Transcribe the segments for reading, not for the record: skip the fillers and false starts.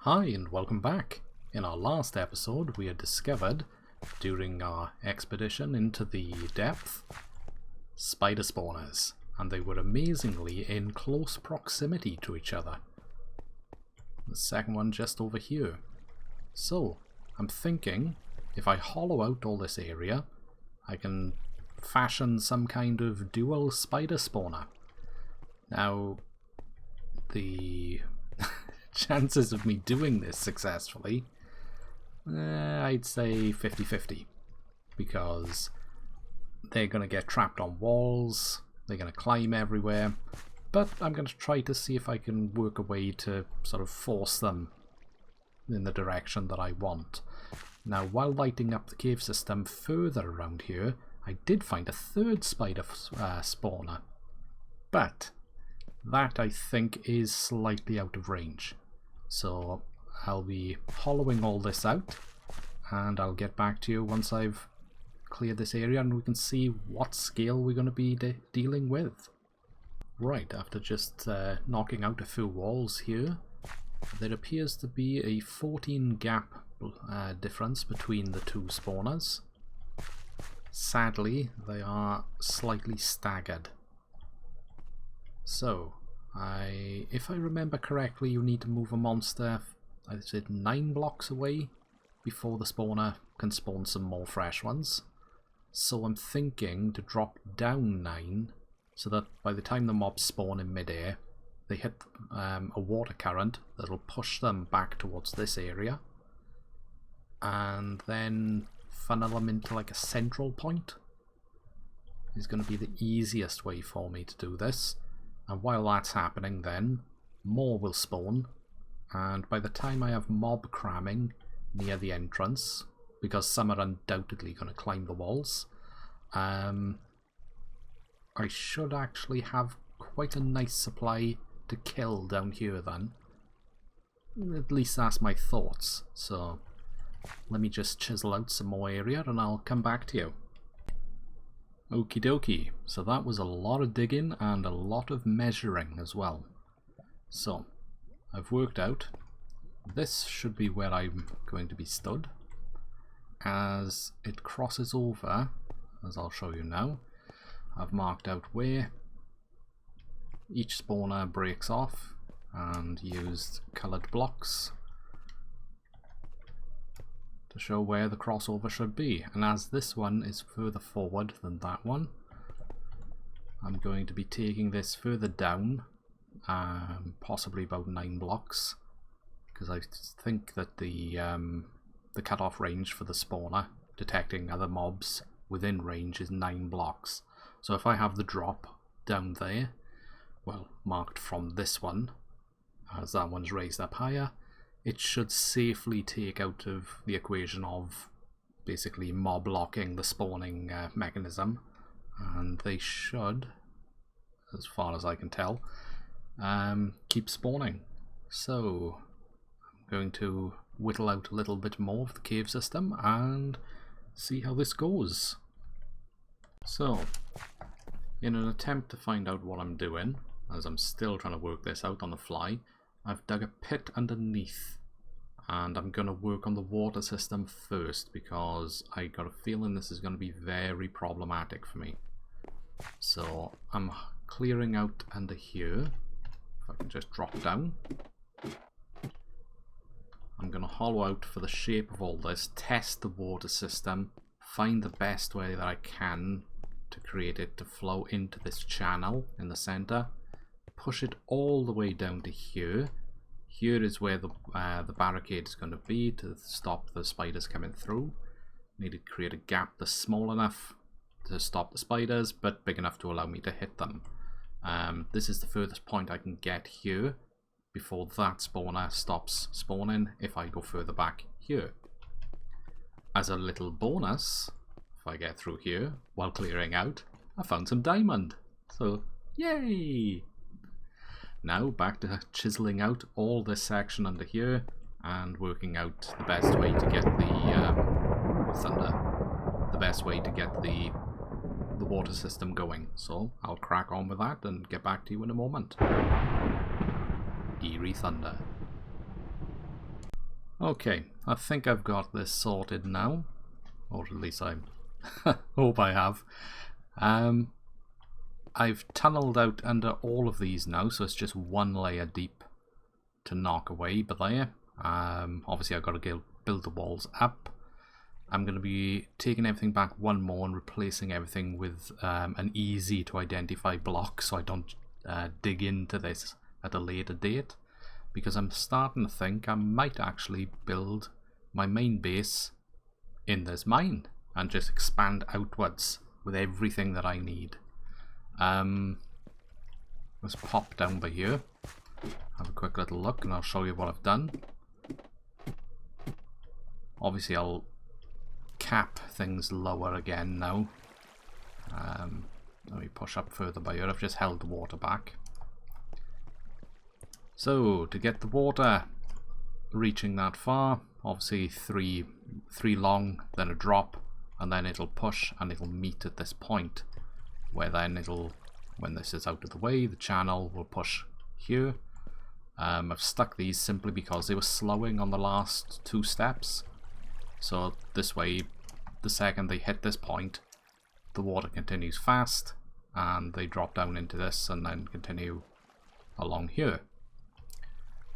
Hi and welcome back. In our last episode we had discovered, during our expedition into the depth, spider spawners, and they were amazingly in close proximity to each other. The second one just over here. So, I'm thinking, if I hollow out all this area, I can fashion some kind of dual spider spawner. Now, the chances of me doing this successfully, I'd say 50-50, because they're going to get trapped on walls, they're going to climb everywhere, but I'm going to try to see if I can work a way to sort of force them in the direction that I want. Now, while lighting up the cave system further around here, I did find a third spider spawner, but that I think is slightly out of range. So I'll be hollowing all this out and I'll get back to you once I've cleared this area and we can see what scale we're going to be dealing with. Right, after just knocking out a few walls here, there appears to be a 14 gap difference between the two spawners. Sadly, they are slightly staggered. So, if I remember correctly, you need to move a monster, I said 9 blocks away before the spawner can spawn some more fresh ones. So I'm thinking to drop down 9 so that by the time the mobs spawn in midair, they hit a water current that'll push them back towards this area, and then funnel them into like a central point. Is going to be the easiest way for me to do this. And while that's happening, then more will spawn, and by the time I have mob cramming near the entrance, because some are undoubtedly going to climb the walls, I should actually have quite a nice supply to kill down here then. At least that's my thoughts. So let me just chisel out some more area and I'll come back to you. Okie dokie, so that was a lot of digging and a lot of measuring as well. So, I've worked out this should be where I'm going to be stood. As it crosses over, as I'll show you now, I've marked out where each spawner breaks off and used coloured blocks to show where the crossover should be. And as this one is further forward than that one, I'm going to be taking this further down, possibly about 9 blocks, because I think that the cutoff range for the spawner detecting other mobs within range is 9 blocks. So if I have the drop down there, well, marked from this one, as that one's raised up higher, it should safely take out of the equation of basically mob locking the spawning mechanism, and they should, as far as I can tell, keep spawning. So I'm going to whittle out a little bit more of the cave system and see how this goes. So, in an attempt to find out what I'm doing, as I'm still trying to work this out on the fly, I've dug a pit underneath, and I'm going to work on the water system first because I got a feeling this is going to be very problematic for me. So I'm clearing out under here. If I can just drop down, I'm going to hollow out for the shape of all this, test the water system, find the best way that I can to create it to flow into this channel in the center, push it all the way down to here. Here is where the barricade is going to be to stop the spiders coming through. Need to create a gap that's small enough to stop the spiders, but big enough to allow me to hit them. This is the furthest point I can get here before that spawner stops spawning if I go further back here. As a little bonus, if I get through here while clearing out, I found some diamond. So, yay! Now back to chiseling out all this section under here and working out the best way to get the best way to get the water system going. So I'll crack on with that and get back to you in a moment. Eerie thunder. Okay, I think I've got this sorted now, or at least I hope I have. I've tunneled out under all of these now, so it's just one layer deep to knock away, but there. Obviously I've got to build the walls up. I'm going to be taking everything back one more and replacing everything with an easy to identify block, so I don't dig into this at a later date, because I'm starting to think I might actually build my main base in this mine and just expand outwards with everything that I need. Let's pop down by here, have a quick little look, and I'll show you what I've done. Obviously I'll cap things lower again now. Let me push up further by here. I've just held the water back. So to get the water reaching that far, obviously three long, then a drop, and then it'll push and it'll meet at this point, where then it'll, when this is out of the way, the channel will push here. I've stuck these simply because they were slowing on the last two steps. So this way, the second they hit this point, the water continues fast and they drop down into this and then continue along here.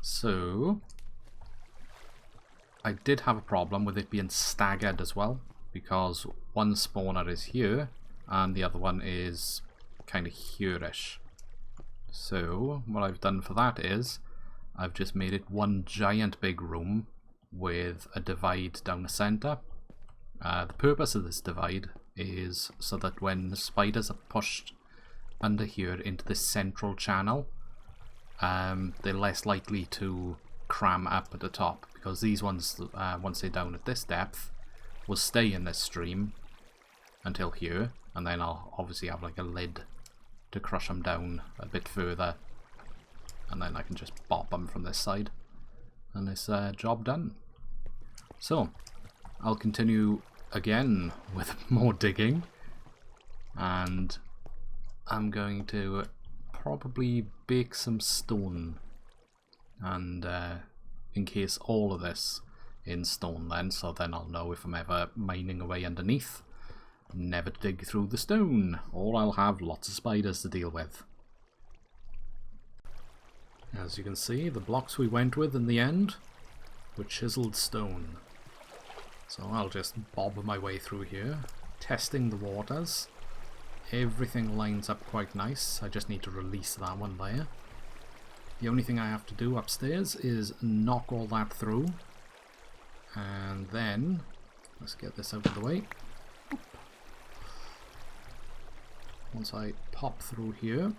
So I did have a problem with it being staggered as well, because one spawner is here and the other one is kind of here-ish. So what I've done for that is I've just made it one giant big room with a divide down the center. The purpose of this divide is so that when the spiders are pushed under here into the central channel, they're less likely to cram up at the top, because these ones, once they're down at this depth, will stay in this stream until here, and then I'll obviously have like a lid to crush them down a bit further, and then I can just bop them from this side, and it's job done. So I'll continue again with more digging, and I'm going to probably bake some stone and encase all of this in stone then, so then I'll know if I'm ever mining away underneath, never dig through the stone, or I'll have lots of spiders to deal with. As you can see, the blocks we went with in the end were chiseled stone. So I'll just bob my way through here, testing the waters. Everything lines up quite nice. I just need to release that one there. The only thing I have to do upstairs is knock all that through, and then let's get this out of the way. Once I pop through here,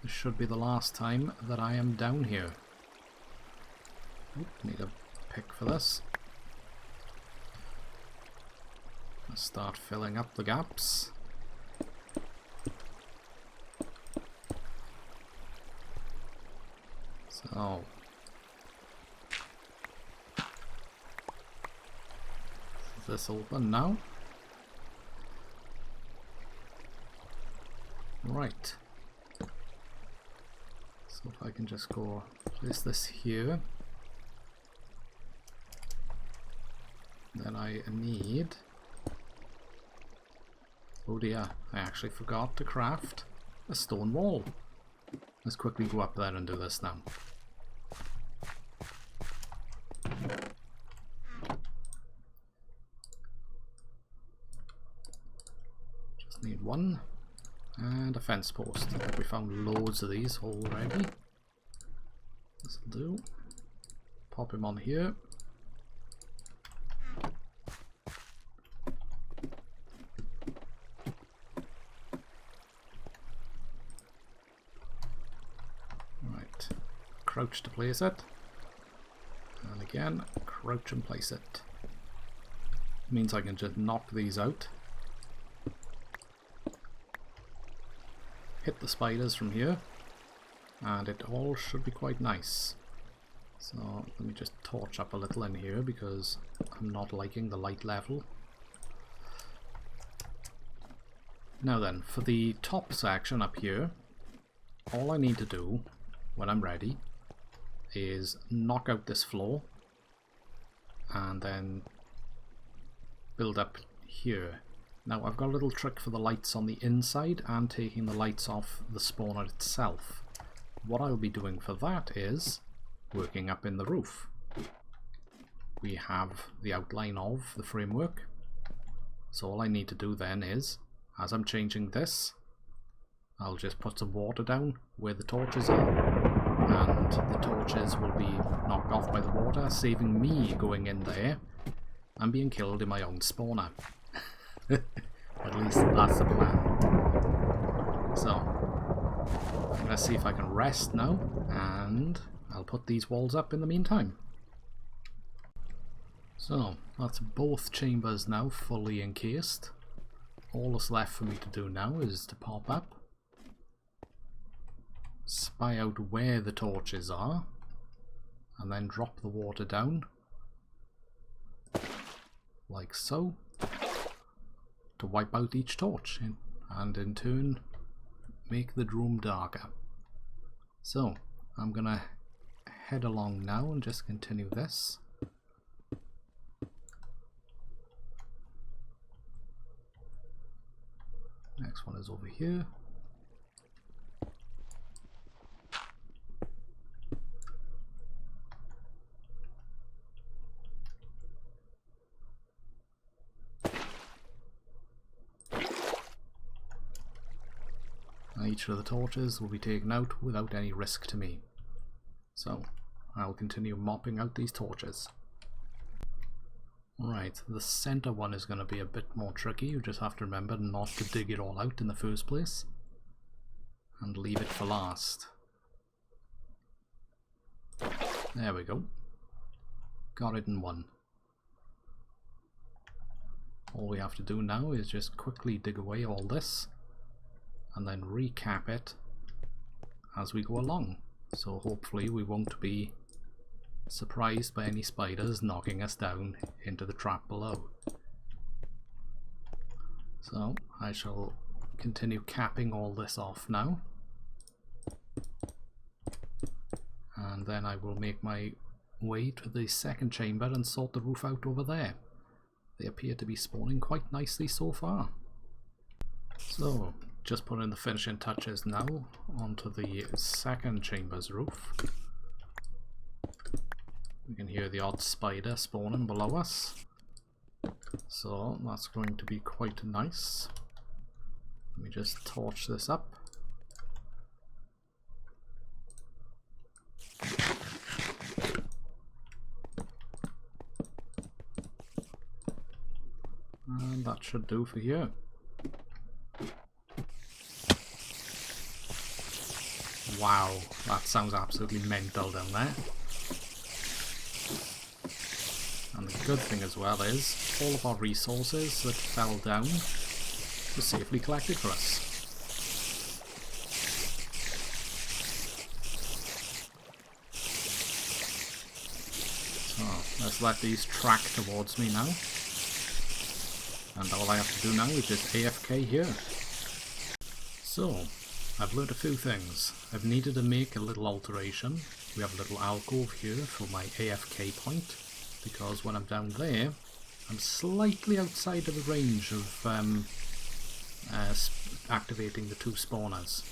this should be the last time that I am down here. Oop, need a pick for this. Let's start filling up the gaps. So is this open now? Right. So if I can just go place this here, then I need, oh dear, I actually forgot to craft a stone wall. Let's quickly go up there and do this now. Just need one. And a fence post. I think we found loads of these already. This'll do. Pop him on here. Right. Crouch to place it. And again, crouch and place it. Means I can just knock these out. Hit the spiders from here, and it all should be quite nice. So let me just torch up a little in here because I'm not liking the light level. Now then, for the top section up here, all I need to do when I'm ready is knock out this floor and then build up here. Now I've got a little trick for the lights on the inside and taking the lights off the spawner itself. What I'll be doing for that is working up in the roof. We have the outline of the framework, so all I need to do then is, as I'm changing this, I'll just put some water down where the torches are, and the torches will be knocked off by the water, saving me going in there and being killed in my own spawner. At least that's the plan. So, I'm going to see if I can rest now, and I'll put these walls up in the meantime. So, that's both chambers now fully encased. All that's left for me to do now is to pop up, spy out where the torches are, and then drop the water down, like so, to wipe out each torch, and in turn make the room darker. So, I'm gonna head along now and just continue this. Next one is over here. Each of the torches will be taken out without any risk to me. So, I'll continue mopping out these torches. Right, the center one is going to be a bit more tricky. You just have to remember not to dig it all out in the first place and leave it for last. There we go. Got it in one. All we have to do now is just quickly dig away all this and then recap it as we go along. So hopefully we won't be surprised by any spiders knocking us down into the trap below. So I shall continue capping all this off now, and then I will make my way to the second chamber and sort the roof out over there. They appear to be spawning quite nicely so far. So just put in the finishing touches now onto the second chamber's roof. We can hear the odd spider spawning below us, so that's going to be quite nice. Let me just torch this up. And that should do for here. Wow, that sounds absolutely mental down there. And the good thing as well is, all of our resources that fell down were safely collected for us. So, let's let these track towards me now. And all I have to do now is just AFK here. So, I've learned a few things. I've needed to make a little alteration. We have a little alcove here for my AFK point, because when I'm down there, I'm slightly outside of the range of activating the two spawners.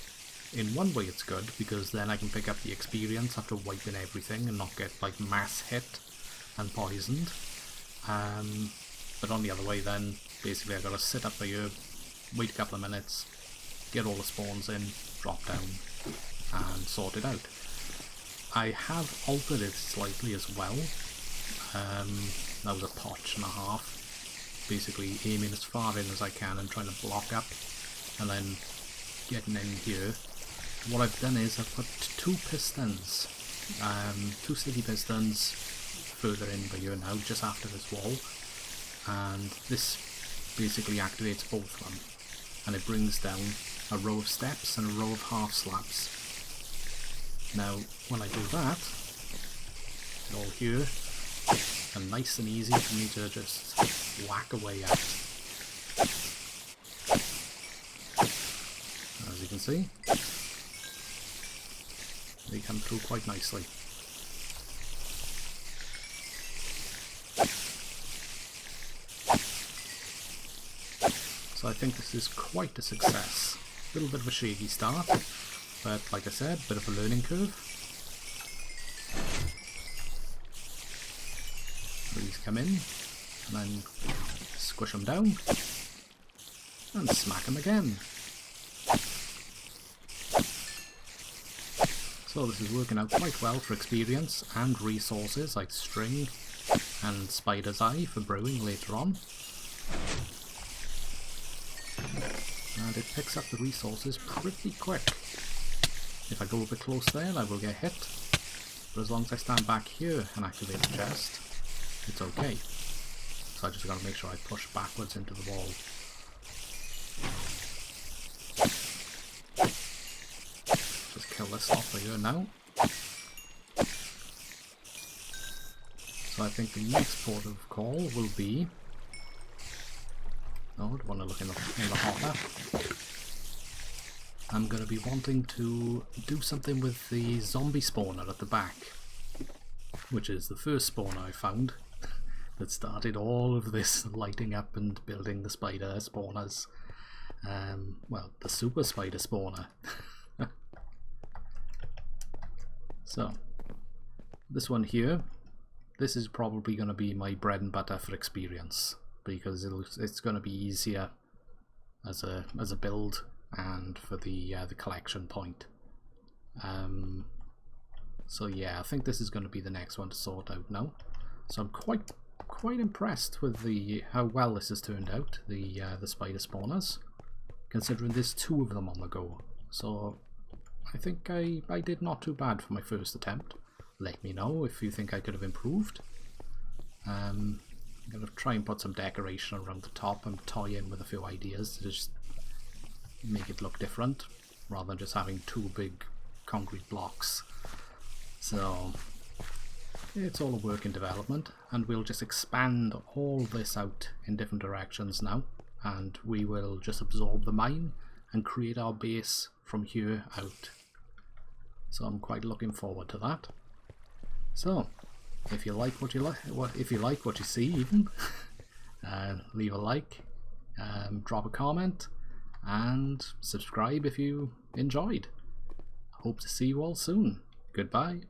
In one way it's good, because then I can pick up the experience after wiping everything and not get like mass hit and poisoned. But on the other way then, basically I've got to sit up here, wait a couple of minutes, get all the spawns in, drop down, and sort it out. I have altered it slightly as well. That was a potch and a half. Basically aiming as far in as I can and trying to block up, and then getting in here. What I've done is I've put two pistons, two sticky pistons further in by here now, just after this wall, and this basically activates both of them, and it brings down a row of steps and a row of half slabs. Now when I do that, all here, and nice and easy for me to just whack away at. As you can see, they come through quite nicely. So I think this is quite a success. A little bit of a shaky start, but like I said, a bit of a learning curve. These come in, and then squish them down, and smack them again. So this is working out quite well for experience and resources like string and spider's eye for brewing later on. And it picks up the resources pretty quick. If I go a bit close there, I will get hit, but as long as I stand back here and activate the chest, it's okay. So I just got to make sure I push backwards into the wall. Just kill this off here now. So I think the next port of call will be... Oh, I don't want to look in the hopper. I'm going to be wanting to do something with the zombie spawner at the back, which is the first spawner I found that started all of this lighting up and building the spider spawners. Well, the super spider spawner. So, this one here, this is probably going to be my bread and butter for experience, because it's going to be easier as a build and for the collection point. So yeah, I think this is going to be the next one to sort out now. So I'm quite impressed with how well this has turned out, the spider spawners, considering there's 2 of them on the go. So I think I did not too bad for my first attempt. Let me know if you think I could have improved. I'm going to try and put some decoration around the top and tie in with a few ideas to just make it look different, rather than just having 2 big concrete blocks. So it's all a work in development, and we'll just expand all this out in different directions now, and we will just absorb the mine and create our base from here out. So I'm quite looking forward to that. So if you like what you see, even leave a like, drop a comment, and subscribe if you enjoyed. Hope to see you all soon. Goodbye.